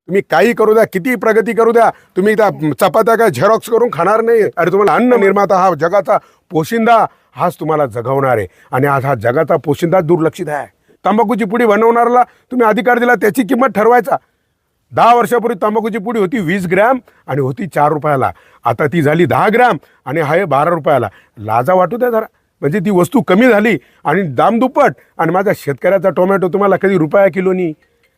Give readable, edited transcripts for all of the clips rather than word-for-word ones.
तुम्ही काही करू द्या, किती प्रगती करू द्या, तुम्ही त्या चपात्या काय झेरॉक्स करून खाणार नाही. अरे तुम्हाला अन्न निर्माता, हा जगाचा पोशिंदा, हाच तुम्हाला जगवणार आहे. आणि आज हा जगाचा पोशिंदा दुर्लक्षित आहे. तंबाखूची पुडी बनवणाऱ्याला तुम्ही अधिकार दिला, त्याची किंमत ठरवायचा. 10 वर्षापूर्वी तंबाखूची पुडी होती 20 ग्रॅम आणि होती 4 रुपयाला. आता ती झाली 10 ग्रॅम आणि आहे 12 रुपयाला. लाजा वाटू द्या जरा. म्हणजे ती वस्तू कमी झाली आणि दाम दुप्पट. आणि माझ्या शेतकऱ्याचा टोमॅटो तुम्हाला कधी रुपया किलोनी,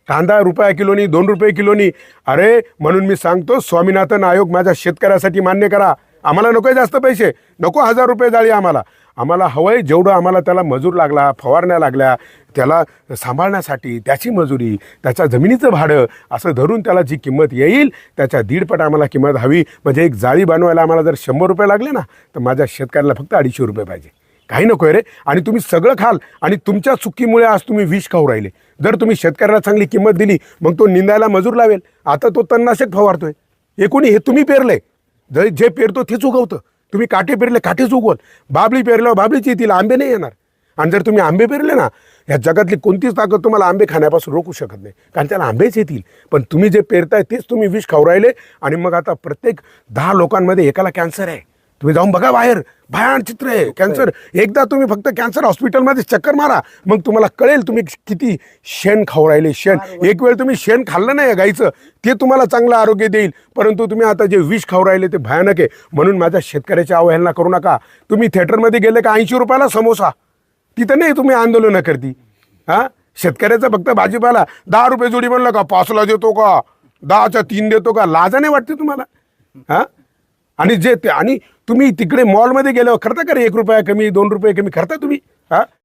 कांदा रुपया किलोनी, 2 रुपये किलोनी. अरे म्हणून मी सांगतो, स्वामीनाथन आयोग माझ्या शेतकऱ्यासाठी मान्य करा. आम्हाला नको जास्त पैसे, नको 1000 रुपये जाळी. आम्हाला हवंय जेवढं आम्हाला त्याला मजूर लागला, फवारण्या लागल्या, त्याला सांभाळण्यासाठी त्याची मजुरी, त्याच्या जमिनीचं भाडं असं धरून त्याला जी किंमत येईल त्याच्या 1.5 आम्हाला किंमत हवी. म्हणजे एक जाळी बनवायला आम्हाला जर 100 रुपये लागले ना, तर माझ्या शेतकऱ्याला फक्त 250 रुपये पाहिजे. काही नको रे. आणि तुम्ही सगळं खाल आणि तुमच्या चुकीमुळे आज तुम्ही विष खाऊ राहिले. जर तुम्ही शेतकऱ्याला चांगली किंमत दिली, मग तो निंदायला मजूर लावेल. आता तो तणनाशक फवारतोय. हे तुम्ही पेरलंय. जे पेरतो तेच उगवतं. तुम्ही काटे पेरले, काटेच उगवल. बाबळी पेरल्यावर बाबळीची येतील, आंबे नाही येणार. आणि जर तुम्ही आंबे पेरले ना, ह्या जगातली कोणतीच ताकद तुम्हाला आंबे खाण्यापासून रोखू शकत नाही, कारण त्याला आंबेच येतील. पण तुम्ही जे पेरताय तेच तुम्ही विष खाऊ राहिले. आणि मग आता प्रत्येक 10 लोकांमध्ये एकाला कॅन्सर आहे. तुम्ही जाऊन बघा बाहेर, भयान चित्र आहे कॅन्सर. एकदा तुम्ही फक्त कॅन्सर हॉस्पिटलमध्ये चक्कर मारा, मग तुम्हाला कळेल तुम्ही किती शेण खाऊ राहिले. शेण एक वेळ तुम्ही शेण खाल्लं नाही गाईचं, ते तुम्हाला चांगलं आरोग्य देईल. परंतु तुम्ही आता जे विष खाऊ राहिले ते भयानक आहे. म्हणून माझ्या शेतकऱ्याची अवहेलना करू नका. तुम्ही थिएटरमध्ये गेले का 80 रुपयाला समोसा, तिथं नाही तुम्ही आंदोलनं करती. हां, शेतकऱ्याचं फक्त भाजीपाला 10 रुपये जोडी म्हणलं का 5ला देतो का, 10च्या 3 देतो का, लाजा नाही वाटते तुम्हाला? हां, आणि तुम्ही तिकडे मॉलमध्ये गेल्यावर करता का रे 1 रुपया कमी, 2 रुपये कमी करता तुम्ही? हां,